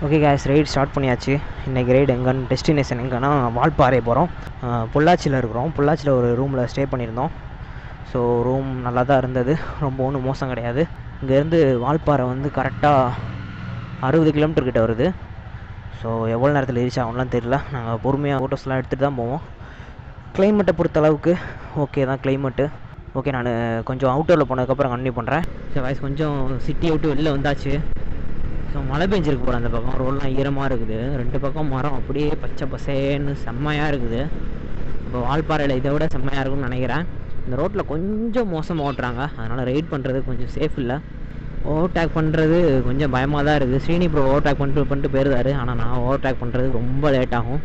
Okay case, ride start பண்ணியாச்சு. இன்றைக்கி ride எங்கன்னு, டெஸ்டினேஷன் எங்கன்னா வால்பாறை போகிறோம். பொள்ளாச்சியில் இருக்கிறோம். பொள்ளாச்சியில் ஒரு ரூமில் ஸ்டே பண்ணியிருந்தோம். ஸோ ரூம் நல்லா தான் இருந்தது, ரொம்ப ஒன்றும் மோசம் கிடையாது. இங்கேருந்து வால்பாறை வந்து கரெக்டாக 60 கிலோமீட்டர் கிட்ட வருது. ஸோ எவ்வளோ நேரத்தில் ரீச் ஆகும்லாம் தெரியல. நாங்கள் பொறுமையாக ஃபோட்டோஸ்லாம் எடுத்துகிட்டு தான் போவோம். கிளைமேட்டை பொறுத்த அளவுக்கு ஓகே தான் கிளைமேட்டு. ஓகே, நான் கொஞ்சம் அவுட்டரில் போனதுக்கப்புறம் கண்டினியூ பண்ணுறேன். ஸோ வாய்ஸ் கொஞ்சம் சிட்டியை விட்டு வெளில வந்தாச்சு. ஸோ மழை பெஞ்சிருக்கு போகிற அந்த பக்கம் ரோடெலாம் ஈரமாக இருக்குது. 2 பக்கம் மரம் அப்படியே பச்சை பசேன்னு செம்மையாக இருக்குது. இப்போ வால்பாறையில் இதை விட செம்மையாக இருக்கும்னு நினைக்கிறேன். இந்த ரோட்டில் கொஞ்சம் மோசமாக ஓட்டுறாங்க, அதனால் ரைட் பண்ணுறது கொஞ்சம் சேஃப் இல்லை. ஓவர்டேக் பண்ணுறது கொஞ்சம் பயமாக தான் இருக்குது. ஸ்ரீனி ப்ரோ ஓவர்டேக் பண்ணிட்டு போயிருந்தாரு, ஆனால் நான் ஓவர்டேக் பண்ணுறது ரொம்ப லேட் ஆகும்.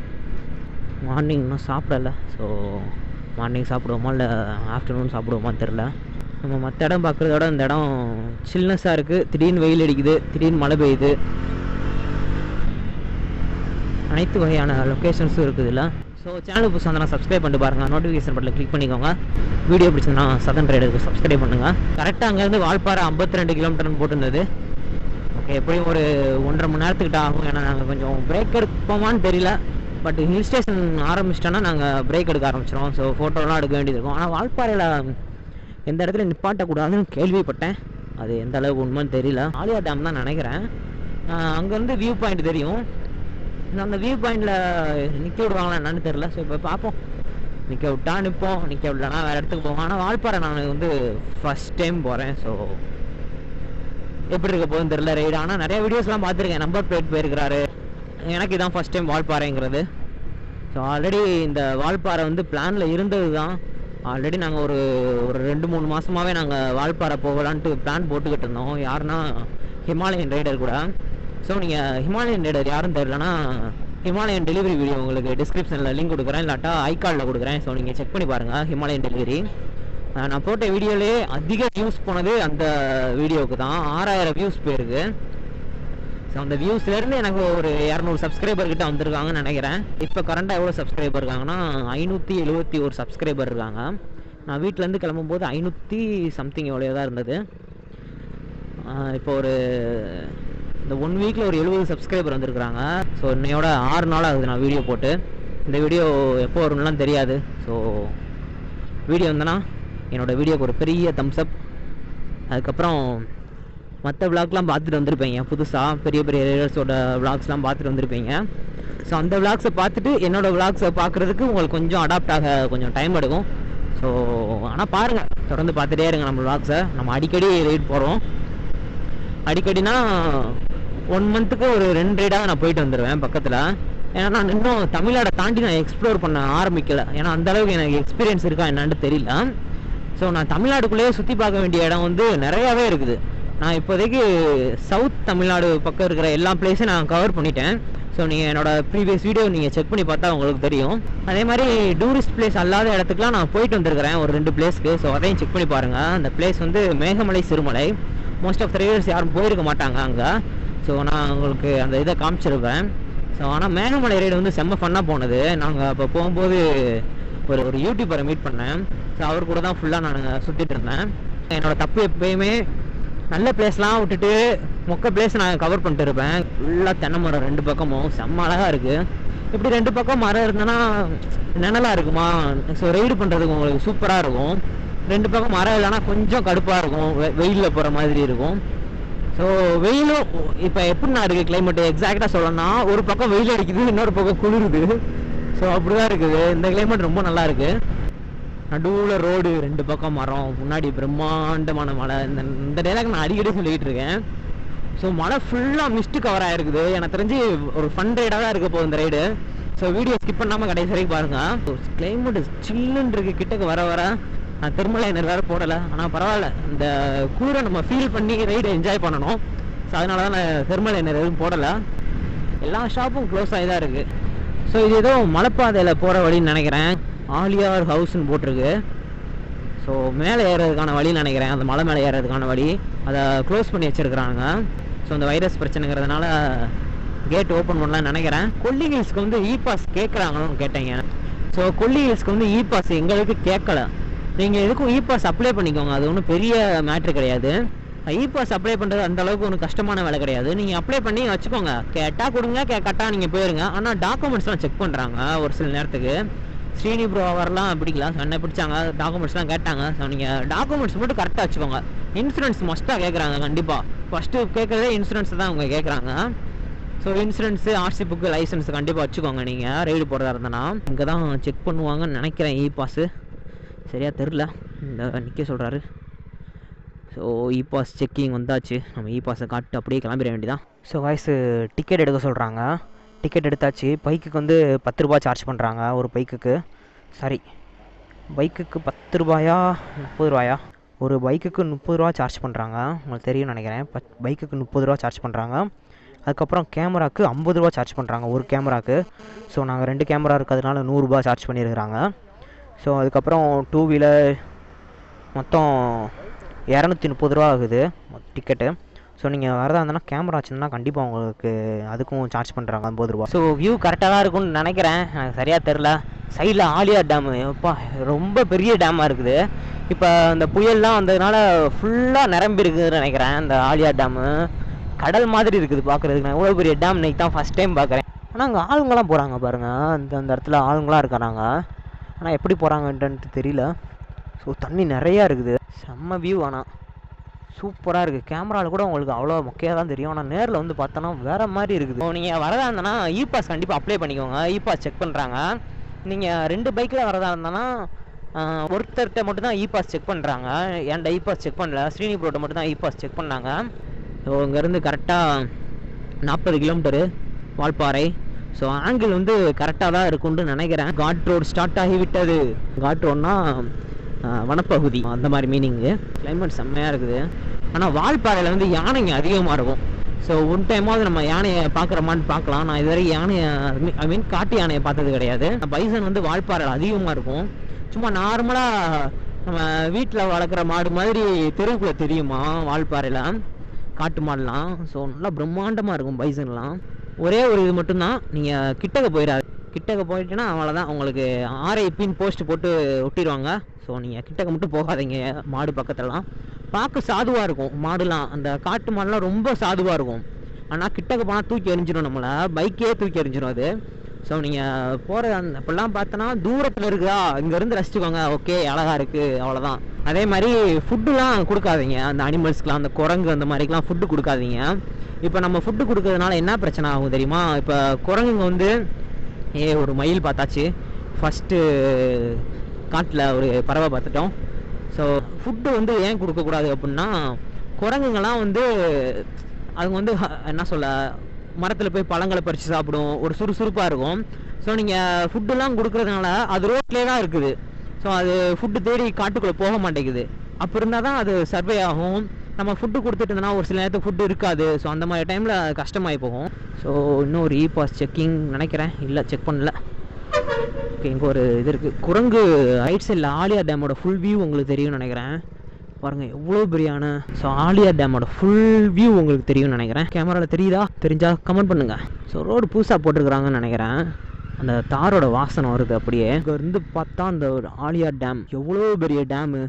மார்னிங் இன்னும் சாப்பிடலை. ஸோ மார்னிங் சாப்பிடுவோமா இல்லை ஆஃப்டர்நூன் சாப்பிடுவோமான்னு தெரில. நம்ம மற்ற இடம் பார்க்குறதோட இந்த இடம் சில்னஸாக இருக்குது. திடீர்னு வெயில் அடிக்குது, திடீர்னு மழை பெய்யுது. அனைத்து வகையான லொக்கேஷன்ஸும் இருக்குது இல்லை. ஸோ சேனல் புதுசாக இருந்தால் சப்ஸ்கிரைப் பண்ணிட்டு பாருங்கள். நோட்டிஃபிகேஷன் பட்டில் கிளிக் பண்ணிக்கோங்க. வீடியோ பிடிச்சிருந்தா சதன் ரைடருக்கு சப்ஸ்கிரைப் பண்ணுங்கள். கரெக்டாக அங்கேருந்து வால்பாறை 52 கிலோமீட்டர்னு போட்டிருந்தது. ஓகே, எப்படியும் ஒரு 1.5 மணி நேரத்துக்கிட்ட ஆகும். ஏன்னா நாங்கள் கொஞ்சம் பிரேக் எடுப்போமான்னு தெரியல. பட் ஹில் ஸ்டேஷன் ஆரம்பிச்சிட்டோன்னா நாங்கள் பிரேக் எடுக்க ஆரம்பிச்சிடும். ஸோ ஃபோட்டோலாம் எடுக்க வேண்டியது இருக்கும். ஆனால் வால்பாறையில் எந்த இடத்துல நிப்பாட்டக்கூடாதுன்னு கேள்விப்பட்டேன். அது எந்த அளவுக்கு உண்மைன்னு தெரியல. ஆலியா டேம் தான் நினைக்கிறேன். அங்கேருந்து வியூ பாயிண்ட் தெரியும். அந்த வியூ பாயிண்டில் நிற்க விடுவாங்களா என்னன்னு தெரில. ஸோ இப்போ பார்ப்போம். நிற்க விட்டா நிற்போம், நிற்க விடலன்னா வேறு இடத்துக்கு போவோம். ஆனால் வால்பாறை நான் வந்து ஃபஸ்ட் டைம் போகிறேன். ஸோ எப்படி இருக்க போகுதுன்னு தெரில ரைடு. ஆனால் நிறைய வீடியோஸ்லாம் பார்த்துருக்கேன். நம்பர் பிளேட் போயிருக்கிறாரு. எனக்கு இதான் ஃபஸ்ட் டைம் வால்பாறைங்கிறது. ஸோ ஆல்ரெடி இந்த வால்பாறை வந்து பிளானில் இருந்தது தான். ஆல்ரெடி நாங்கள் ஒரு 2-3 மாதமாகவே நாங்கள் வால்பாறை போகலான்ட்டு பிளான் போட்டுக்கிட்டு இருந்தோம். யாருன்னா ஹிமாலயன் ரைடர் கூட. ஸோ நீங்கள் ஹிமாலயன் ரைடர் யாரும் தெரியலனா ஹிமாலயன் டெலிவரி வீடியோ உங்களுக்கு டிஸ்கிரிப்ஷனில் லிங்க் கொடுக்குறேன், இல்லாட்டா ஐகார்டில் கொடுக்குறேன். ஸோ நீங்கள் செக் பண்ணி பாருங்கள். ஹிமாலயன் டெலிவரி நான் போட்ட வீடியோலேயே அதிக வியூஸ் போனது அந்த வீடியோவுக்கு தான். 6000 வியூஸ் போயிருக்கு. ஸோ அந்த வியூஸ்லேருந்து எனக்கு ஒரு 200 சப்ஸ்கிரைபர் கிட்ட வந்திருக்காங்கன்னு நினைக்கிறேன். இப்போ கரண்டாக எவ்வளோ சப்ஸ்கிரைபர் இருக்காங்கன்னா 571 சப்ஸ்கிரைபர் இருக்காங்க. நான் வீட்டிலேருந்து கிளம்பும்போது 500 சம்திங் எவ்வளோ தான் இருந்தது. இப்போ ஒரு இந்த 1 வீக்கில் ஒரு 70 சப்ஸ்கிரைபர் வந்திருக்கிறாங்க. ஸோ இன்னையோட 6 நாள் ஆகுது நான் வீடியோ போட்டு. இந்த வீடியோ எப்போ வரும்லாம் தெரியாது. ஸோ வீடியோ வந்தேன்னா என்னோடய வீடியோக்கு ஒரு பெரிய தம்ஸ்அப். அதுக்கப்புறம் மற்ற விளாக்லாம் பார்த்துட்டு வந்திருப்பீங்க. புதுசாக பெரிய பெரிய ரைடர்ஸோட விளாக்ஸ்லாம் பார்த்துட்டு வந்திருப்பீங்க. ஸோ அந்த விளாக்ஸை பார்த்துட்டு என்னோடய விளாக்ஸை பார்க்குறதுக்கு உங்களுக்கு கொஞ்சம் அடாப்ட் ஆக கொஞ்சம் டைம் எடுக்கும். ஸோ ஆனால் பாருங்கள், தொடர்ந்து பார்த்துட்டே இருங்க நம்ம விளாக்ஸை. நம்ம அடிக்கடி ரைட் போகிறோம். அடிக்கடினா 1 மந்த்துக்கு ஒரு 2 ரைடாக நான் போயிட்டு வந்துடுவேன் பக்கத்தில். ஏன்னா நான் இன்னும் தமிழ்நாடை தாண்டி நான் எக்ஸ்ப்ளோர் பண்ண ஆரம்பிக்கலை. ஏன்னா அந்தளவுக்கு எனக்கு எக்ஸ்பீரியன்ஸ் இருக்கா என்னான்னு தெரியல. ஸோ நான் தமிழ்நாடுக்குள்ளேயே சுற்றி பார்க்க வேண்டிய இடம் வந்து நிறையாவே இருக்குது. நான் இப்போதைக்கு சவுத் தமிழ்நாடு பக்கம் இருக்கிற எல்லா பிளேஸும் நான் கவர் பண்ணிட்டேன். ஸோ நீங்கள் என்னோடய ப்ரீவியஸ் வீடியோ நீங்கள் செக் பண்ணி பார்த்தா உங்களுக்கு தெரியும். அதே மாதிரி டூரிஸ்ட் பிளேஸ் அல்லாத இடத்துக்குலாம் நான் போயிட்டு வந்திருக்கிறேன் ஒரு 2 பிளேஸ்க்கு. ஸோ அதையும் செக் பண்ணி பாருங்கள். அந்த பிளேஸ் வந்து Meghamalai Sirumalai. Most of the riders யாரும் போயிருக்க மாட்டாங்க அங்கே. ஸோ நான் உங்களுக்கு அந்த இதை காமிச்சிருப்பேன். ஸோ ஆனால் மேகமலை ரைடு வந்து செம்ம ஃபன்னாக போனது. நாங்கள் அப்போ போகும்போது ஒரு யூடியூபரை மீட் பண்ணேன். ஸோ அவர் கூட தான் ஃபுல்லாக நான் சுற்றிட்டு இருந்தேன். என்னோடய தப்பு எப்பயுமே நல்ல பிளேஸ்லாம் விட்டுட்டு மொக்க பிளேஸ் நான் கவர் பண்ணிட்டு இருப்பேன். ஃபுல்லாக தென்னை மரம் 2 பக்கமும் செம்ம அழகாக இருக்குது. இப்படி 2 பக்கம் மரம் இருந்தேன்னா நிழலாக இருக்குமா. ஸோ ரைடு பண்ணுறதுக்கு உங்களுக்கு சூப்பராக இருக்கும். 2 பக்கம் மரம் இல்லைன்னா கொஞ்சம் கடுப்பாக இருக்கும், வெயிலில் போகிற மாதிரி இருக்கும். ஸோ வெயிலும் இப்போ எப்படின்னா இருக்குது கிளைமேட்டு எக்ஸாக்டாக சொல்லணும்னா, ஒரு பக்கம் வெயில் அடிக்குது, இன்னொரு பக்கம் குளிருது. ஸோ அப்படி தான் இருக்குது. இந்த கிளைமேட் ரொம்ப நல்லா இருக்குது. நடுவில் ரோடு, 2 பக்கம் மரம், முன்னாடி பிரம்மாண்டமான மலை. இந்த டைலாக் நான் அடிக்கடி சொல்லிக்கிட்டு இருக்கேன். ஸோ மலை ஃபுல்லாக மிஸ்ட்டு கவர் ஆகிருக்குது. எனக்கு தெரிஞ்சு ஒரு ஃபன் ரைடாக தான் இருக்க போகுது இந்த ரைடு. ஸோ வீடியோ ஸ்கிப் பண்ணாமல் கடைசி வரைக்கும் பாருங்கள். கிளைமேட் சில்லுன்னு இருக்குது. கிட்டக்கு வர நான் திருமலையனர் வேறு போடலை. ஆனால் பரவாயில்ல, இந்த குளிரை நம்ம ஃபீல் பண்ணி ரைடை என்ஜாய் பண்ணணும். ஸோ அதனால தான் நான் திருமலையனர் எதுவும் போடலை. எல்லா ஷாப்பும் க்ளோஸ் ஆகி தான் இருக்குது. ஸோ இது ஏதோ மலைப்பாதையில் போகிற வழின்னு நினைக்கிறேன். ஆலியார் ஹவுஸ்ன்னு போட்டிருக்கு. ஸோ மேலே ஏறதுக்கான வழின்னு நினைக்கிறேன். அந்த மலை மேலே ஏறதுக்கான வழி அதை க்ளோஸ் பண்ணி வச்சுருக்குறாங்க. ஸோ இந்த வைரஸ் பிரச்சனைங்கிறதுனால கேட் ஓப்பன் பண்ணலான்னு நினைக்கிறேன். கொல்லி ஹில்ஸ்க்கு வந்து இ பாஸ் கேட்குறாங்கன்னு கேட்டீங்க. ஸோ கொல்லி ஹில்ஸ்க்கு வந்து இ பாஸ் எங்களுக்கு கேட்கல. நீங்கள் எதுக்கும் இ பாஸ் அப்ளை பண்ணிக்கோங்க. அது ஒன்றும் பெரிய மேட்ரு கிடையாது. இ பாஸ் அப்ளை பண்ணுறது அந்த அளவுக்கு ஒன்றும் கஷ்டமான வேலை கிடையாது. நீங்கள் அப்ளை பண்ணி வச்சுக்கோங்க, கேட்டால் கொடுங்க, கரெக்டாக நீங்கள் போயிருங்க. ஆனால் டாக்குமெண்ட்ஸ்லாம் செக் பண்ணுறாங்க ஒரு சில நேரத்துக்கு. ஸ்ரீனி ப்ரோ வரலாம் பிடிக்கலாம், என்ன பிடிச்சாங்க, டாக்குமெண்ட்ஸ்லாம் கேட்டாங்க. ஸோ நீங்கள் டாக்குமெண்ட்ஸ் மட்டும் கரெக்டாக வச்சுக்கோங்க. இன்சூரன்ஸ் மஸ்ட்டாக கேட்குறாங்க கண்டிப்பாக. ஃபஸ்ட்டு கேட்குறதே இன்சூரன்ஸ் தான் அவங்க கேட்குறாங்க. So insurance, RC book, licence கண்டிப்பாக வச்சுக்கோங்க. நீங்கள் ரைடு போகிறதா இருந்தனா இங்கே தான் செக் பண்ணுவாங்கன்னு நினைக்கிறேன். இ பாஸு சரியாக தெரில, இந்த நிற்க சொல்கிறாரு. ஸோ இ பாஸ் செக்கிங் வந்தாச்சு. நம்ம இ பாஸை காட்டு அப்படியே கிளம்பிட வேண்டியதான். ஸோ வாய்ஸு டிக்கெட் எடுக்க சொல்கிறாங்க. டிக்கெட் எடுத்தாச்சு. பைக்குக்கு வந்து 10 ரூபா சார்ஜ் பண்ணுறாங்க ஒரு பைக்குக்கு. சாரி, பைக்குக்கு 10 ரூபாயா 30 ரூபாயா? ஒரு பைக்குக்கு 30 ரூபா சார்ஜ் பண்ணுறாங்க. உங்களுக்கு தெரியும்னு நினைக்கிறேன். பைக்குக்கு 30 ரூபா சார்ஜ் பண்ணுறாங்க. அதுக்கப்புறம் கேமராவுக்கு 50 ரூபா சார்ஜ் பண்ணுறாங்க ஒரு கேமராவுக்கு. ஸோ நாங்கள் 2 கேமரா இருக்கிறதுனால 100 ரூபா சார்ஜ் பண்ணியிருக்கிறாங்க. ஸோ அதுக்கப்புறம் 2 வீலர் மொத்தம் 230 ரூபா ஆகுது டிக்கெட்டு. ஸோ நீங்கள் வரதா இருந்தனா கேமரா வச்சுருந்தா கண்டிப்பாக உங்களுக்கு அதுக்கும் சார்ஜ் பண்ணுறாங்க 50 ரூபா. ஸோ வியூ கரெக்டாக தான் இருக்கும்னு நினைக்கிறேன், எனக்கு சரியாக தெரில. சைடில் ஆலியார் டேமு, எப்பா ரொம்ப பெரிய டேமாக இருக்குது. இப்போ இந்த புயல்லாம் வந்ததுனால ஃபுல்லாக நிரம்பி இருக்குதுன்னு நினைக்கிறேன். இந்த ஆலியார் டேமு கடல் மாதிரி இருக்குது பார்க்குறதுக்கு. நான் எவ்வளோ பெரிய டேம் இன்றைக்கி தான் ஃபஸ்ட் டைம் பார்க்குறேன். ஆனால் அங்கே ஆளுங்களாம் போகிறாங்க பாருங்கள், அந்த இடத்துல ஆளுங்களாம் இருக்கிறாங்க. ஆனால் எப்படி போகிறாங்கன்ட்டு தெரியல. ஸோ தண்ணி நிறையா இருக்குது, செம்ம வியூ. ஆனால் சூப்பராக இருக்குது. கேமராவில் கூட உங்களுக்கு அவ்வளோ மொக்கையாக தான் தெரியும், ஆனால் நேரில் வந்து பார்த்தோன்னா வேறு மாதிரி இருக்குது. ஸோ நீங்கள் வரதா இருந்தனா இ பாஸ் கண்டிப்பாக அப்ளை பண்ணிக்கோங்க. இ பாஸ் செக் பண்ணுறாங்க. நீங்கள் 2 பைக்கில் வரதா இருந்தனா ஒருத்தர்கிட்ட மட்டும்தான் இ பாஸ் செக் பண்ணுறாங்க. என்கிட்ட இ பாஸ் செக் பண்ணல, ஸ்ரீனி ப்ரோட்ட மட்டும் தான் இ பாஸ் செக் பண்ணாங்க. ஸோ இங்கேருந்து கரெக்டாக 40 கிலோமீட்டரு வால்பாறை. ஸோ ஆங்கிள் வந்து கரெக்டாக தான் இருக்கும்னு நினைக்கிறேன். காட் ரோடு ஸ்டார்ட் ஆகிவிட்டது. காட் ரோடுனா வனப்பகுதி, அந்த மாதிரி மீனிங்கு. கிளைமேட் செம்மையாக இருக்குது. ஆனால் வால்பாறையில் வந்து யானைங்க அதிகமாக இருக்கும். ஸோ ஒன் டைமாவது நம்ம யானையை பார்க்குறோமான்னு பார்க்கலாம். நான் இதுவரை யானையை ஐ மீன் காட்டு யானையை பார்த்தது கிடையாது. பைசன் வந்து வால்பாறையில் அதிகமாக இருக்கும். சும்மா நார்மலாக நம்ம வீட்டில் வளர்க்குற மாடு மாதிரி தெருவுக்குள்ளே தெரியுமா வால்பாறையில் காட்டு மாடலாம். ஸோ நல்லா பிரம்மாண்டமாக இருக்கும் பைசன்லாம். ஒரே ஒரு இது மட்டும்தான், நீங்கள் கிட்டக்க போயிடாது. கிட்டக்க போயிட்டுன்னா அவ்வளோதான், உங்களுக்கு RIPன்னு போஸ்ட் போட்டு ஒட்டிடுவாங்க. ஸோ நீங்கள் கிட்டக்க மட்டும் போகாதீங்க. மாடு பக்கத்துலலாம் பார்க்க சாதுவாக இருக்கும் மாடுலாம். அந்த காட்டு மாடுலாம் ரொம்ப சாதுவாக இருக்கும். ஆனால் கிட்டக்க போனால் தூக்கி எறிஞ்சிடும், நம்மளை பைக்கே தூக்கி எறிஞ்சிடும் அது. ஸோ நீங்கள் போகிற அந்த இப்போல்லாம் பார்த்தோன்னா தூரத்தில் இருக்குதா, இங்கேருந்து ரசிச்சுக்கோங்க, ஓகே அழகாக இருக்குது, அவ்வளோதான். அதே மாதிரி ஃபுட்டுலாம் கொடுக்காதீங்க அந்த அனிமல்ஸ்க்குலாம். அந்த குரங்கு அந்த மாதிரிக்கெலாம் ஃபுட்டு கொடுக்காதீங்க. இப்போ நம்ம ஃபுட்டு கொடுக்கறதுனால என்ன பிரச்சனை ஆகும் தெரியுமா? இப்போ குரங்குங்க வந்து ஒரு மயில் பார்த்தாச்சு, ஃபஸ்ட்டு காட்டில் ஒரு பறவை பார்த்துட்டோம். ஸோ ஃபுட்டு வந்து ஏன் கொடுக்கக்கூடாது அப்படின்னா, குரங்குங்கள்லாம் வந்து அதுங்க வந்து என்ன சொல்ல, மரத்தில் போய் பழங்களை பறித்து சாப்பிடும், ஒரு சுறுசுறுப்பாக இருக்கும். ஸோ நீங்கள் ஃபுட்டுலாம் கொடுக்குறதுனால அது ரோட்லேயே தான் இருக்குது. ஸோ அது ஃபுட்டு தேடி காட்டுக்குள்ளே போக மாட்டேங்குது. அப்போ இருந்தால் தான் அது சர்வே ஆகும். நம்ம ஃபுட்டு கொடுத்துட்டு இருந்தோன்னா ஒரு சில நேரத்துக்கு ஃபுட்டு இருக்காது. ஸோ அந்த மாதிரி டைமில் கஷ்டமாகி போகும். ஸோ இன்னும் ஒரு இ பாஸ் செக்கிங் நினைக்கிறேன், இல்லை செக் பண்ணல. ஓகே, இங்கே ஒரு இது இருக்குது, குரங்கு ரைட் சைடில் ஆலியார் டேமோட ஃபுல் வியூ உங்களுக்கு தெரியும்னு நினைக்கிறேன். பாருங்கள் எவ்வளோ பிரியான. ஸோ ஆலியார் டேமோட ஃபுல் வியூ உங்களுக்கு தெரியும்னு நினைக்கிறேன். கேமராவில் தெரியுதா? தெரிஞ்சால் கமெண்ட் பண்ணுங்கள். ஸோ ரோடு புதுசாக போட்டிருக்கிறாங்கன்னு நினைக்கிறேன். அந்த தாரோட வாசனை வருது அப்படியே. இங்கே இருந்து பார்த்தா அந்த ஒரு ஆலியார் டேம் எவ்வளோ பெரிய டேமு,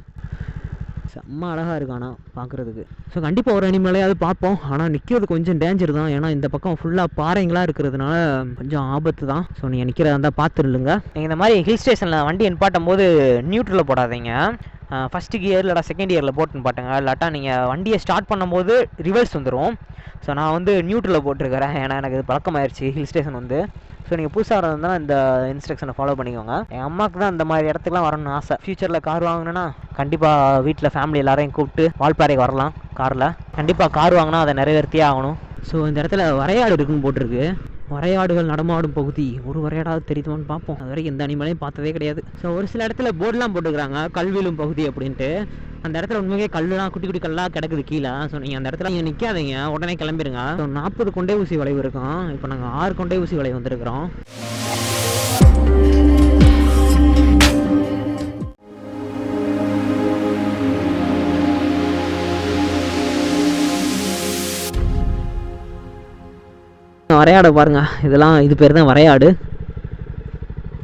செம்ம அழகாக இருக்கு ஆனால் பார்க்குறதுக்கு. ஸோ கண்டிப்பாக ஒரு அனிமலையாவது பார்ப்போம். ஆனால் நிற்கிறது கொஞ்சம் டேஞ்சர் தான், ஏன்னா இந்த பக்கம் ஃபுல்லாக பாறைங்களாக இருக்கிறதுனால கொஞ்சம் ஆபத்து தான். ஸோ நீங்கள் நிற்கிறதா இருந்தால் பார்த்துருங்க. நீங்கள் இந்த மாதிரி ஹில் ஸ்டேஷனில் வண்டி நிப்பாட்டும் போது நியூட்ரலில் போடாதீங்க. ஃபஸ்ட்டு கியர் இல்லைடா செகண்ட் கியரில் போட்டு நிப்பாட்டுங்க. இல்லாட்டா நீங்கள் வண்டியை ஸ்டார்ட் பண்ணும்போது ரிவர்ஸ் வந்துடும். ஸோ நான் வந்து நியூட்ரலில் போட்டிருக்கிறேன், ஏன்னா எனக்கு இது பழக்கமாயிருச்சு ஹில் ஸ்டேஷன் வந்து. ஸோ நீங்கள் புதுசாக இருந்தால் இந்த இன்ஸ்ட்ரக்ஷனை ஃபாலோ பண்ணிக்கோங்க. என் அம்மாவுக்கு தான் இந்த மாதிரி இடத்துக்குலாம் வரணும்னு ஆசை. ஃப்யூச்சரில் கார் வாங்கினேன்னா கண்டிப்பாக வீட்டில் ஃபேமிலி எல்லாரையும் கூப்பிட்டு வால்பாறைக்கு வரலாம் காரில். கண்டிப்பாக கார் வாங்கினா அதை நிறைவேற்றியே ஆகணும். ஸோ இந்த இடத்துல வரையாடு இருக்குன்னு போட்டிருக்கு. வரையாடுகள் நடமாடும் பகுதி. ஒரு வரையாடாவது தெரியுமான்னு பார்ப்போம். அது வரைக்கும் எந்த அனிமலையும் பார்த்ததே கிடையாது. ஸோ ஒரு சில இடத்துல போர்டெலாம் போட்டுக்கிறாங்க கல்விலும் பகுதி அப்படின்ட்டு. அந்த இடத்துல உண்மையே கல்லுலாம் குட்டி குட்டி கல்லாக கிடக்குது கீழே. ஸோ நீங்கள் அந்த இடத்துல நீங்கள் நிற்காதீங்க, உடனே கிளம்பிடுங்க. ஸோ 40 கொண்டை ஊசி வளைவு இருக்கும். இப்போ நாங்கள் 6 கொண்டை ஊசி வளைவு வந்துருக்குறோம். வரையாடு பாருங்க, இதெல்லாம் இது பேர் தான் வரையாடு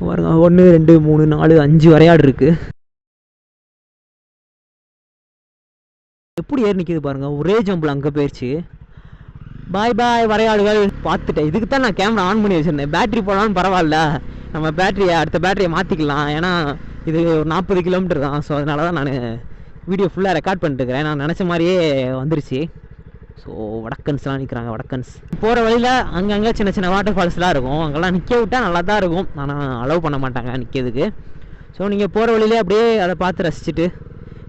பாருங்க. 1 2 3 4 5 வரையாடு இருக்குது. எப்படி ஏறி நிற்கிது பாருங்கள், ஒரே ஜம்பில் அங்கே போயிடுச்சு. பாய் பாய் வரையாடுகள். பார்த்துட்டேன், இதுக்கு தான் நான் கேமரா ஆன் பண்ணி வச்சுருந்தேன். பேட்ரி போனாலும் பரவாயில்ல, நம்ம அடுத்த பேட்டரியை மாற்றிக்கலாம். ஏன்னா இது ஒரு 40 கிலோமீட்டர் தான். ஸோ அதனால தான் நான் வீடியோ ஃபுல்லாக ரெக்கார்ட் பண்ணிட்டுருக்கிறேன். நான் நினச்ச மாதிரியே வந்துருச்சு. ஸோ வடக்கன்ஸ்லாம் நிற்கிறாங்க. வடக்கன்ஸ் போகிற வழியில் அங்கங்கே சின்ன சின்ன வாட்டர் ஃபால்ஸ்லாம் இருக்கும். அங்கெல்லாம் நிற்க விட்டால் நல்லா தான் இருக்கும், ஆனால் அலோவ் பண்ண மாட்டாங்க நிற்கிறதுக்கு. ஸோ நீங்கள் போகிற வழியிலே அப்படியே அதை பார்த்து ரசிச்சுட்டு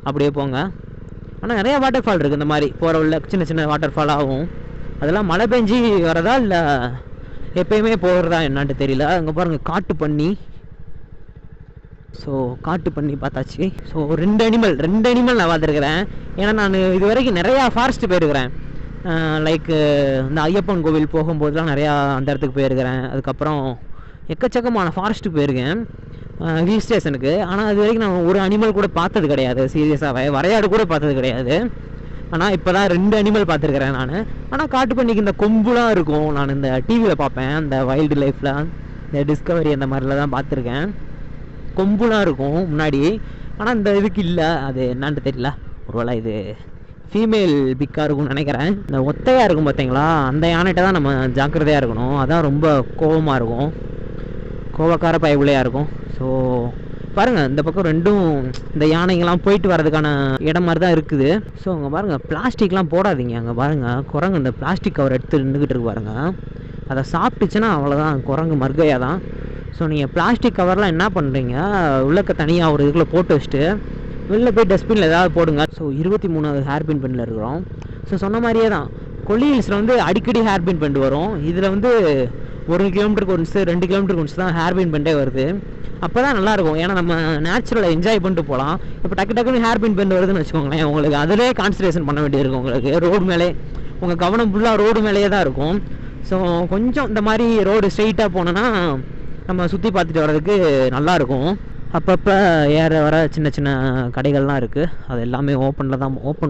அப்படியே போங்க. ஆனால் நிறையா வாட்டர் ஃபால் இருக்குது இந்த மாதிரி போகிற வழியில், சின்ன சின்ன வாட்டர் ஃபால் ஆகும். அதெல்லாம் மழை பெஞ்சி வரதா இல்லை எப்பயுமே போகிறதா என்னான்ட்டு தெரியல. அங்கே பாருங்கள், காட்டு பன்னி. ஸோ காட்டு பண்ணி பார்த்தாச்சு. ஸோ 2 அனிமல் நான் பார்த்துருக்குறேன். ஏன்னா நான் இது வரைக்கும் நிறையா ஃபாரஸ்ட்டு போயிருக்கிறேன். லைக் இந்த ஐயப்பன் கோவில் போகும்போதுலாம் நிறையா அந்த இடத்துக்கு போயிருக்கிறேன். அதுக்கப்புறம் எக்கச்சக்கமான ஃபாரஸ்ட்டுக்கு போயிருக்கேன் ஹில் ஸ்டேஷனுக்கு. ஆனால் அது வரைக்கும் நான் ஒரு அனிமல் கூட பார்த்தது கிடையாது. சீரியஸாகவே வரையாடு கூட பார்த்தது கிடையாது. ஆனால் இப்போ தான் 2 அனிமல் பார்த்துருக்குறேன் நான். ஆனால் காட்டு பண்ணிக்கு இந்த கொம்புலாம் இருக்கும். நான் இந்த டிவியில் பார்ப்பேன், இந்த வைல்டு லைஃப்பில், இந்த டிஸ்கவரி அந்த மாதிரிலாம் தான் பார்த்துருக்கேன். கொம்புலாம் இருக்கும் முன்னாடி. ஆனால் இந்த இதுக்கு இல்லை, அது என்னான்னு தெரியல. ஒருவேளை இது ஃபீமேல் பிக்காக இருக்கும்னு நினைக்கிறேன். இந்த ஒத்தையாக இருக்கும் பார்த்தீங்களா, அந்த யானைகிட்ட தான் நம்ம ஜாக்கிரதையாக இருக்கணும். அதான் ரொம்ப கோபமாக இருக்கும், கோவக்கார பயவுளையாக இருக்கும். ஸோ பாருங்கள், இந்த பக்கம் 2 இந்த யானைங்கெல்லாம் போயிட்டு வர்றதுக்கான இடம் மாதிரி தான் இருக்குது. ஸோ அங்கே பாருங்கள், பிளாஸ்டிக்லாம் போடாதீங்க. அங்கே பாருங்கள், குரங்கு இந்த பிளாஸ்டிக் கவர் எடுத்து நின்றுக்கிட்டு இருக்கு பாருங்கள். அதை சாப்பிட்டுச்சுன்னா அவ்வளோதான், குரங்கு மர்கையாக தான். ஸோ நீங்கள் பிளாஸ்டிக் கவர்லாம் என்ன பண்ணுறீங்க, உள்ளக்க தனியாக ஒரு இதுக்குள்ளே போட்டு வச்சுட்டு வெளில போய் டஸ்ட்பினில் ஏதாவது போடுங்க. ஸோ 23வது ஹேர்பின் பெண்டில் இருக்கிறோம். ஸோ சொன்ன மாதிரியே தான் கொல்லி ஹில்ஸில் வந்து அடிக்கடி ஹேர்பின் பெண்டு வரும். இதில் வந்து 1 கிலோமீட்டருக்கு ஒன்ஸ் 2 கிலோமீட்டருக்கு ஒன்ஸ் தான் ஹேர்பின் பெண்டே வருது. அப்போ தான் நல்லாயிருக்கும். ஏன்னா நம்ம நேச்சுரலை என்ஜாய் பண்ணிட்டு போகலாம். இப்போ டக்குன்னு ஹேர்பின் பெண்டு வருதுன்னு வச்சுக்கோங்களேன், உங்களுக்கு அதிலே கான்சன்ட்ரேஷன் பண்ண வேண்டியிருக்கும். உங்களுக்கு ரோடு மேலே உங்கள் கவனம் ஃபுல்லாக ரோடு மேலேயே தான் இருக்கும். ஸோ கொஞ்சம் இந்த மாதிரி ரோடு ஸ்ட்ரெயிட்டாக போனோன்னா நம்ம சுற்றி பார்த்துட்டு வர்றதுக்கு நல்லாயிருக்கும். அப்பப்போ ஏற வர சின்ன சின்ன கடைகள்லாம் இருக்குது. அது எல்லாமே ஓப்பன்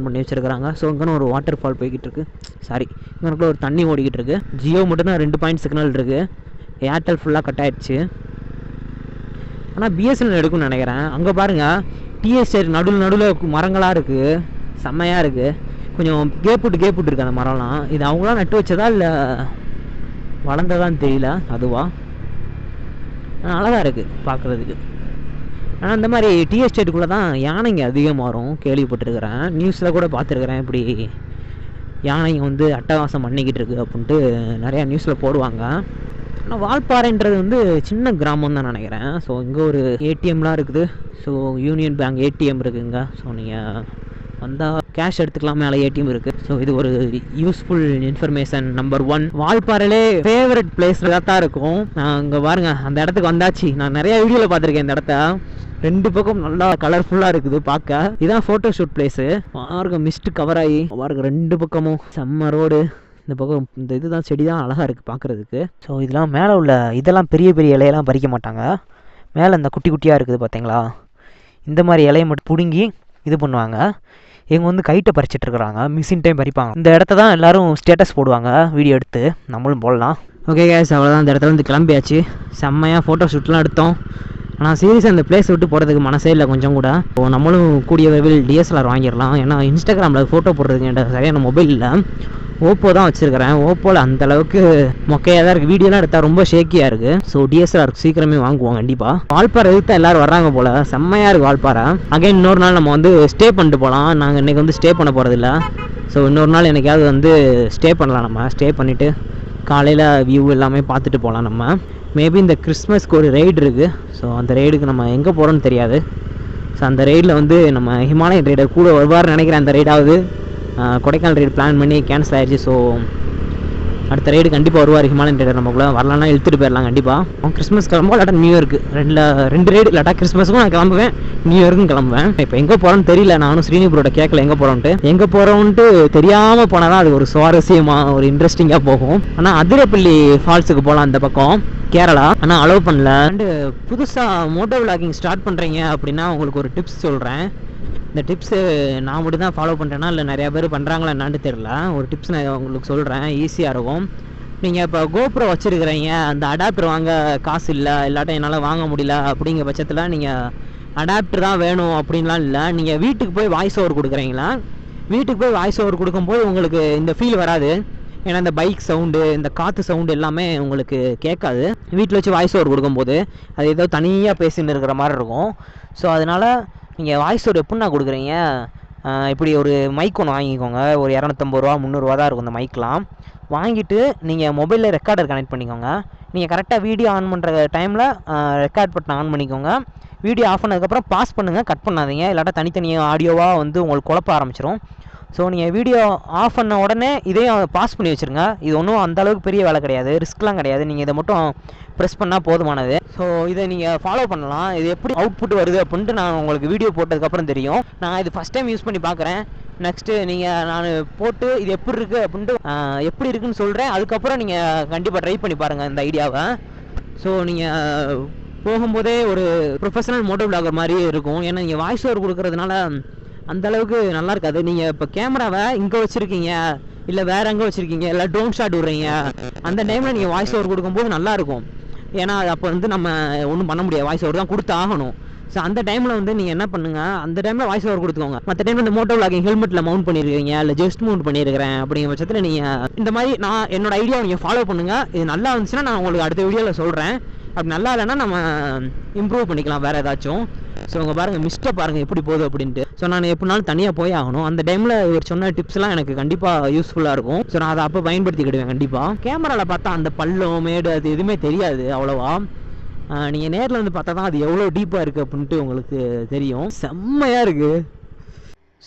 பண்ணி வச்சுருக்கிறாங்க. ஸோ இங்கன்னு ஒரு வாட்டர் ஃபால் போய்கிட்டு இருக்கு. சாரி, இங்கனுக்குள்ள ஒரு தண்ணி ஓடிக்கிட்டு இருக்கு. ஜியோ மட்டும்தான் 2 பாயிண்ட் சிக்னல் இருக்குது. ஏர்டெல் ஃபுல்லாக கட் ஆகிடுச்சு. ஆனால் பிஎஸ்என்எல் எடுக்கும்னு நினைக்கிறேன். அங்கே பாருங்கள், டிஎஸ்ஆர் நடுவில் மரங்களாக இருக்குது, செம்மையாக இருக்குது. கொஞ்சம் கேப்புட்டு இருக்குது அந்த மரம்லாம். இது அவங்களாம் நட்டு வச்சதா இல்லை வளர்ந்ததான்னு தெரியல. அதுவா அழகாக இருக்குது பார்க்குறதுக்கு. ஆனால் இந்த மாதிரி டீ எஸ்டேட்டுக்குள்ளே தான் யானைங்க அதிகமாக வரும் கேள்விப்பட்டிருக்கிறேன். நியூஸில் கூட பார்த்துருக்குறேன், இப்படி யானைங்க வந்து அட்டகாசம் பண்ணிக்கிட்டு இருக்குது அப்படின்ட்டு நிறையா நியூஸில் போடுவாங்க. ஆனால் வால்பாறைன்றது வந்து சின்ன கிராமம் தான் நினைக்கிறேன். ஸோ இங்கே ஒரு ஏடிஎம்லாம் இருக்குது. ஸோ யூனியன் பேங்க் ஏடிஎம் இருக்குங்க. ஸோ நீங்கள் வந்தால் கேஷ் எடுத்துக்கலாம், மேலே ஏடிஎம் இருக்குது. ஸோ இது ஒரு யூஸ்ஃபுல் இன்ஃபர்மேஷன். நம்பர் 1 வால்பாறையிலே ஃபேவரட் பிளேஸ் தான் இருக்கும். அங்கே பாருங்க, அந்த இடத்துக்கு வந்தாச்சு. நான் நிறைய வீடியோவில் பார்த்துருக்கேன் இந்த இடத்த. 2 பக்கம் நல்லா கலர்ஃபுல்லாக இருக்குது பார்க்க. இதான் ஃபோட்டோ ஷூட் பிளேஸு. பாருங்க, மிஸ்ட் கவர் ஆகி பாருங்க 2 பக்கமும் செம்ம ரோடு. இந்த பக்கம் இந்த இதுதான் செடி தான் அழகாக இருக்குது பார்க்குறதுக்கு. ஸோ இதெல்லாம் மேலே உள்ள இதெல்லாம் பெரிய பெரிய இலையெல்லாம் பறிக்க மாட்டாங்க. மேலே இந்த குட்டி குட்டியாக இருக்குது பார்த்தீங்களா, இந்த மாதிரி இலையை மட்டும் பிடுங்கி இது பண்ணுவாங்க. இவங்க வந்து கைட்டை பறிச்சிட்ருக்குறாங்க, மிஷின் டைம் பறிப்பாங்க. இந்த இடத்த தான் எல்லோரும் ஸ்டேட்டஸ் போடுவாங்க, வீடியோ எடுத்து நம்மளும் போடலாம். ஓகே கேஸ், அவ்வளோதான். இந்த இடத்துல வந்து கிளம்பியாச்சு. செம்மையாக ஃபோட்டோ ஷூட்லாம் எடுத்தோம். ஆனால் சீரியஸாக இந்த பிளேஸ் விட்டு போகிறதுக்கு மனசே இல்லை கொஞ்சம் கூட. இப்போ நம்மளும் கூடிய விரைவில் டிஎஸ்எல்ஆர் வாங்கிடலாம். ஏன்னா இன்ஸ்டாகிராமில் ஃபோட்டோ போடுறதுக்கு என்கிட்ட சரியான மொபைல் இல்லை. ஓப்போ தான் வச்சுருக்கிறேன். ஓப்போவில் அந்தளவுக்கு மொக்கையாக தான் இருக்குது. வீடியோலாம் எடுத்தால் ரொம்ப ஷேக்கியாக இருக்குது. ஸோ டிஎஸ்எல்ஆர் சீக்கிரமே வாங்குவோம் கண்டிப்பாக. வால்பாறை எதுக்கு தான் எல்லோரும் வர்றாங்க போல், செம்மையாக இருக்குது வால்பாறை. அகைன் இன்னொரு நாள் நம்ம வந்து ஸ்டே பண்ணிட்டு போகலாம். நாங்கள் இன்றைக்கி வந்து ஸ்டே பண்ண போகிறதில்ல. ஸோ இன்னொரு நாள் எனக்காவது வந்து ஸ்டே பண்ணலாம். நம்ம ஸ்டே பண்ணிவிட்டு காலையில் வியூ எல்லாமே பார்த்துட்டு போகலாம். நம்ம மேபி இந்த கிறிஸ்மஸ்க்கு ஒரு ரைடு இருக்குது. ஸோ அந்த ரைடுக்கு நம்ம எங்கே போகிறோன்னு தெரியாது. ஸோ அந்த ரைடில் வந்து நம்ம ஹிமாலயன் ரைடர் கூட வருவார்னு நினைக்கிறேன். அந்த ரைடாவது கொடைக்கானல் ரைடு பிளான் பண்ணி கேன்சல் ஆகிடுச்சு. ஸோ அடுத்த ரைடு கண்டிப்பாக வருவார் ஹிமாலயன் ரைடர். நமக்குள்ளே வரலான்னா இழுத்துட்டு போயிடலாம் கண்டிப்பாக. கிறிஸ்மஸ் கிளம்புவோம், இல்லாட்டா நியூ இயருக்கு. 2 ரைடு. இல்லாட்டா கிறிஸ்மஸுக்கும் நான் கிளம்புவேன், நியூ இயருக்கும் கிளம்புவேன். இப்போ எங்கே போகிறோன்னு தெரியல. நானும் ஸ்ரீனிபுரோட கேட்கல எங்கே போகிறோன்ட்டு தெரியாமல் போனால் தான் அது ஒரு சுவாரஸ்யமாக ஒரு இன்ட்ரெஸ்டிங்காக போகும். ஆனால் அதிரப்பள்ளி ஃபால்ஸுக்கு போகலாம் அந்த பக்கம், கேரளா. ஆனால் அலோவ் பண்ணல. அண்டு புதுசாக மோட்டோ விளாகிங் ஸ்டார்ட் பண்ணுறீங்க அப்படின்னா உங்களுக்கு ஒரு டிப்ஸ் சொல்கிறேன். இந்த டிப்ஸு நான் மட்டும் தான் ஃபாலோ பண்ணுறேன்னா இல்லை நிறையா பேர் பண்ணுறாங்களா என்னான்னு தெரியல. ஒரு டிப்ஸ் நான் உங்களுக்கு சொல்கிறேன், ஈஸியாக இருக்கும். நீங்கள் இப்போ கோப்ரோ வச்சுருக்கிறீங்க, அந்த அடாப்டர் வாங்க காசு இல்லை, இல்லாட்டா என்னால் வாங்க முடியல அப்படிங்கிற பட்சத்தில் நீங்கள் அடாப்டர் தான் வேணும் அப்படின்லாம் இல்லை. நீங்கள் வீட்டுக்கு போய் வாய்ஸ் ஓவர் கொடுக்குறீங்களா, வீட்டுக்கு போய் வாய்ஸ் ஓவர் கொடுக்கும்போது உங்களுக்கு இந்த ஃபீல் வராது. ஏன்னா இந்த பைக் சவுண்டு, இந்த காற்று சவுண்டு எல்லாமே உங்களுக்கு கேட்காது. வீட்டில் வச்சு வாய்ஸ் ஓவர் கொடுக்கும்போது அது ஏதோ தனியாக பேசின்னு இருக்கிற மாதிரி இருக்கும். ஸோ அதனால் நீங்கள் வாய்ஸ் ஓவர் எப்படின்னா கொடுக்குறீங்க, இப்படி ஒரு மைக் ஒன்று வாங்கிக்கோங்க. ஒரு 250 ரூபா 300 ரூபா தான் இருக்கும் இந்த மைக்லாம். வாங்கிட்டு நீங்கள் மொபைலில் ரெக்கார்டர் கனெக்ட் பண்ணிக்கோங்க. நீங்கள் கரெக்டாக வீடியோ ஆன் பண்ணுற டைமில் ரெக்கார்ட் பட்டன் ஆன் பண்ணிக்கோங்க. வீடியோ ஆஃப் பண்ணதுக்கப்புறம் பாஸ் பண்ணுங்கள், கட் பண்ணாதீங்க. இல்லாட்டா தனித்தனியாக ஆடியோவாக வந்து உங்களுக்கு குழப்ப ஆரம்பிச்சிடும். ஸோ நீங்கள் வீடியோ ஆஃப் பண்ண உடனே இதையும் பாஸ் பண்ணி வச்சுருங்க. இது ஒன்றும் அந்தளவுக்கு பெரிய வேலை கிடையாது, ரிஸ்க்லாம் கிடையாது. நீங்கள் இதை மட்டும் ப்ரெஸ் பண்ணால் போதுமானது. ஸோ இதை நீங்கள் ஃபாலோ பண்ணலாம். இது எப்படி அவுட்புட் வருது அப்படின்ட்டு நான் உங்களுக்கு வீடியோ போட்டதுக்கப்புறம் தெரியும். நான் இது ஃபஸ்ட் டைம் யூஸ் பண்ணி பார்க்குறேன். நெக்ஸ்ட்டு நான் போட்டு இது எப்படி இருக்குது அப்படின்ட்டு எப்படி இருக்குன்னு சொல்கிறேன். அதுக்கப்புறம் நீங்கள் கண்டிப்பாக ட்ரை பண்ணி பாருங்கள் இந்த ஐடியாவை. ஸோ நீங்கள் போகும்போதே ஒரு ப்ரொஃபஷனல் மோட்டோ விளாகர் மாதிரி இருக்கும். ஏன்னா நீங்கள் வாய்ஸ் ஓவர் கொடுக்குறதுனால அந்தளவுக்கு நல்லா இருக்காது. நீங்கள் இப்போ கேமராவை இங்கே வச்சுருக்கீங்க, இல்லை வேறு எங்கே வச்சுருக்கீங்க, இல்லை ட்ரோன் ஷாட் விட்றீங்க, அந்த டைமில் நீங்கள் வாய்ஸ் ஓவர் கொடுக்கும்போது நல்லாயிருக்கும். ஏன்னா அப்போ வந்து நம்ம ஒன்றும் பண்ண முடியாது, வாய்ஸ் ஓவர் தான் கொடுத்து ஆகணும். ஸோ அந்த டைமில் வந்து நீங்கள் என்ன பண்ணுங்கள், அந்த டைமில் வாய்ஸ் ஓவர் கொடுத்துக்கோங்க. மற்ற டைமில் இந்த மோட்டோ விளாகிங் ஹெல்மெட்டில் மவுண்ட் பண்ணியிருக்கீங்க, இல்லை ஜஸ்ட் மவுண்ட் பண்ணியிருக்கிறேன் அப்படிங்கிற பட்சத்தில் நீங்கள் இந்த மாதிரி நான் என்னோட ஐடியாவை நீங்கள் ஃபாலோ பண்ணுங்கள். இது நல்லா இருந்துச்சுன்னா நான் உங்களுக்கு அடுத்த வீடியோவில் சொல்கிறேன். அப்படி நல்லா இல்லைன்னா நம்ம இம்ப்ரூவ் பண்ணிக்கலாம் வேறு ஏதாச்சும். ஸோ உங்கள் பாருங்கள், மிஸ்ட்டை பாருங்கள் எப்படி போகுது அப்படின்ட்டு. ஸோ நான் எப்படினாலும் தனியாக போய் ஆகணும். அந்த டைமில் இவர் சொன்ன டிப்ஸ்லாம் எனக்கு கண்டிப்பாக யூஸ்ஃபுல்லாக இருக்கும். ஸோ நான் அதை அப்போ பயன்படுத்திக்கிடுவேன் கண்டிப்பாக. கேமராவில் பார்த்தா அந்த பள்ளம் மேடு அது எதுவுமே தெரியாது அவ்வளோவா. நீங்கள் நேரில் வந்து பார்த்தா தான் அது எவ்வளோ டீப்பாக இருக்குது அப்படின்ட்டு உங்களுக்கு தெரியும். செம்மையாக இருக்குது.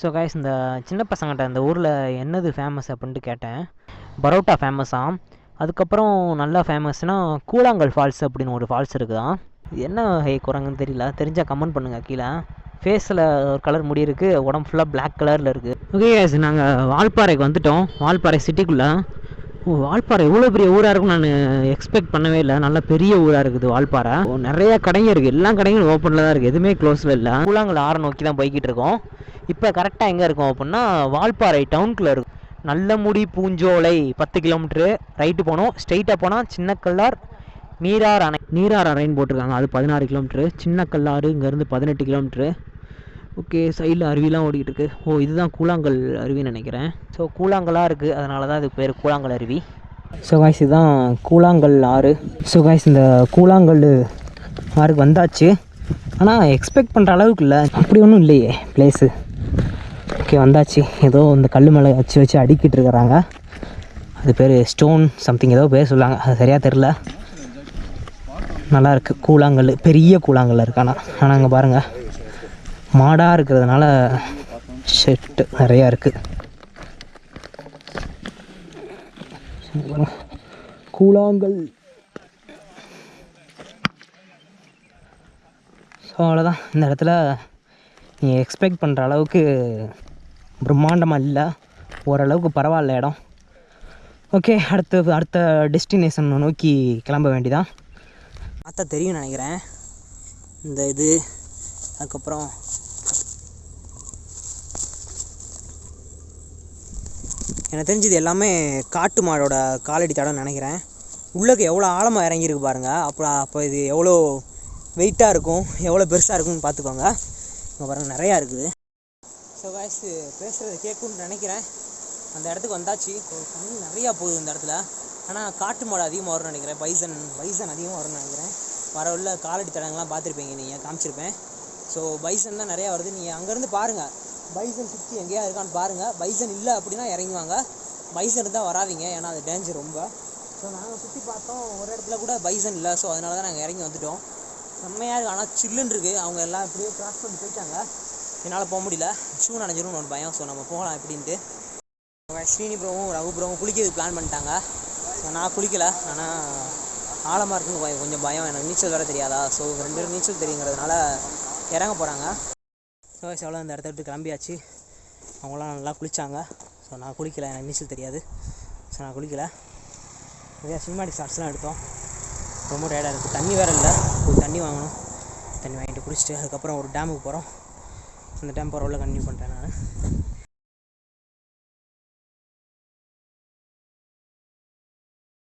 ஸோ கைஸ், இந்த சின்ன பசங்கள்கிட்ட இந்த ஊரில் என்னது ஃபேமஸ் அப்படின்ட்டு கேட்டேன். பரோட்டா ஃபேமஸாக. அதுக்கப்புறம் நல்லா ஃபேமஸ்னால் கூழாங்கல் ஃபால்ஸ் அப்படின்னு ஒரு ஃபால்ஸ் இருக்குதான். என்ன குரங்குன்னு தெரியல, தெரிஞ்சால் கமெண்ட் பண்ணுங்கள் கீழே. ஃபேஸில் ஒரு கலர் முடி இருக்குது, உடம்பு ஃபுல்லாக பிளாக் கலரில் இருக்குது. ஓகே கைஸ், நாங்கள் வால்பாறைக்கு வந்துவிட்டோம். வால்பாறை சிட்டிக்குள்ளே. வால்பாறை எவ்வளோ பெரிய ஊராக இருக்குன்னு நான் எக்ஸ்பெக்ட் பண்ணவே இல்லை. நல்ல பெரிய ஊராக இருக்குது வால்பாறை. நிறையா கடைங்க இருக்குது, எல்லா கடைங்களும் ஓப்பனில் தான் இருக்குது, எதுவுமே க்ளோஸில் இல்லை. கூழாங்கல் ஆறை நோக்கி தான் போய்கிட்டு இருக்கோம். இப்போ கரெக்டாக எங்கே இருக்கோம் அப்படின்னா வால்பாறை டவுனுக்குள்ளே இருக்கும். நல்லமுடி பூஞ்சோலை 10 கிலோமீட்ரு ரைட்டு போனோம். ஸ்ட்ரெயிட்டாக போனால் சின்ன கல்லார் நீரார் அணை, நீரார் அணைன்னு போட்டிருக்காங்க, அது 16 கிலோமீட்ரு. சின்ன கல்லாறு இங்கேருந்து 18 கிலோமீட்ரு. ஓகே, சைடில் அருவிலாம் ஓடிக்கிட்டு இருக்குது. ஓ, இதுதான் கூழாங்கல் அருவின்னு நினைக்கிறேன். ஸோ கூழாங்கலாக இருக்குது, அதனால தான் அதுக்கு பேர் கூழாங்கல் அருவி. ஸோ காய்ஸ், இதுதான் கூழாங்கல் ஆறு. ஸோ காய்ஸ், இந்த கூழாங்கல் ஆறுக்கு வந்தாச்சு. ஆனால் எக்ஸ்பெக்ட் பண்ணுற அளவுக்கு இல்லை, அப்படி ஒன்றும் இல்லையே பிளேஸு. ஓகே, வந்தாச்சு. ஏதோ இந்த கல் மேலே வச்சு அடிக்கிட்டு இருக்கிறாங்க. அது பேர் ஸ்டோன் சம்திங் ஏதோ பேர் சொல்லுவாங்க, அது சரியாக தெரில. நல்லாயிருக்கு. கூழாங்கல் பெரிய கூழாங்கல் இருக்கு. ஆனால் அங்கே பாருங்கள், மாடாக இருக்கிறதுனால ஷெட்டு நிறையா இருக்குது. கூழாங்கல். ஸோ அவ்வளோதான். இந்த இடத்துல நீங்கள் எக்ஸ்பெக்ட் பண்ணுற அளவுக்கு பிரம்மாண்டமாக இல்லை, ஓரளவுக்கு பரவாயில்ல இடம். ஓகே, அடுத்த டெஸ்டினேஷன் நோக்கி கிளம்ப வேண்டிதான். பார்த்தா தெரியும் நினைக்கிறேன் இந்த இது. அதுக்கப்புறம் எனக்கு தெரிஞ்சது எல்லாமே காட்டு மாடோட காலடி தடம்னு நினைக்கிறேன். உள்ளுக்கு எவ்வளோ ஆழமாக இறங்கியிருக்கு பாருங்கள். அப்போ இது எவ்வளோ வெயிட்டாக இருக்கும், எவ்வளோ பெருசாக இருக்கும்னு பார்த்துக்கோங்க. இங்கே பாருங்கள், நிறையா இருக்குது. ஸோ காய்ஸ், பேசுகிறது கேட்கும்னு நினைக்கிறேன். அந்த இடத்துக்கு வந்தாச்சு. தண்ணி நிறையா போகுது இந்த இடத்துல. ஆனால் காட்டு மாடு அதிகமாக வரும்னு நினைக்கிறேன். பைசன் அதிகமாக வரும்னு நினைக்கிறேன். வர உள்ள காலடி தடங்கள்லாம் பார்த்துருப்பீங்க, நீங்கள் காமிச்சிருப்பேன். ஸோ பைசன் தான் நிறையா வருது. நீங்கள் அங்கேருந்து பாருங்கள், பைசன் சுற்றி எங்கேயா இருக்கான்னு பாருங்கள். பைசன் இல்லை அப்படின்னா இறங்குவாங்க, பைசன் தான் வராதிங்க, ஏன்னா அது டேஞ்சர் ரொம்ப. ஸோ நாங்கள் சுற்றி பார்த்தோம், ஒரு இடத்துல கூட பைசன் இல்லை. ஸோ அதனால தான் நாங்கள் இறங்கி வந்துவிட்டோம். செம்மையாக இருக்குது, ஆனால் சில்லுன்னு இருக்குது. அவங்க எல்லாம் இப்படியே க்ராஸ் பண்ணி போயிட்டாங்க, என்னால் போக முடியல. ஷூ நனைஞ்சிரும் ஒரு பயம். ஸோ நம்ம போகலாம் எப்படின்ட்டு. ஸ்ரீனி ப்ரோவும் ரகு ப்ரோவும் குளிக்கிறதுக்கு பிளான் பண்ணிட்டாங்க. ஸோ நான் குளிக்கலை, ஆனால் ஆழமாக இருக்குன்னு கொஞ்சம் பயம். எனக்கு நீச்சல் வேறு தெரியாதா. ஸோ 2 பேரும் நீச்சல் தெரியுங்கிறதுனால இறங்க போகிறாங்க. ஸோ எவ்வளோ அந்த இடத்த விட்டு கிளம்பியாச்சு. அவங்களாம் நல்லா குளித்தாங்க. ஸோ நான் குளிக்கலை, எனக்கு நீச்சல் தெரியாது. ஸோ நான் குளிக்கலை. நிறையா சினிமாட்டிக் ஷாட்ஸ்லாம் எடுத்தோம். ரொம்ப டயர்டாக இருக்குது. தண்ணி வேறு இல்லை, போய் தண்ணி வாங்கணும். தண்ணி வாங்கிட்டு குடிச்சிட்டு அதுக்கப்புறம் ஒரு டேமுக்கு போகிறோம். அந்த டேம் போகிற உள்ள கண்டினியூ பண்ணுறேன் நான்.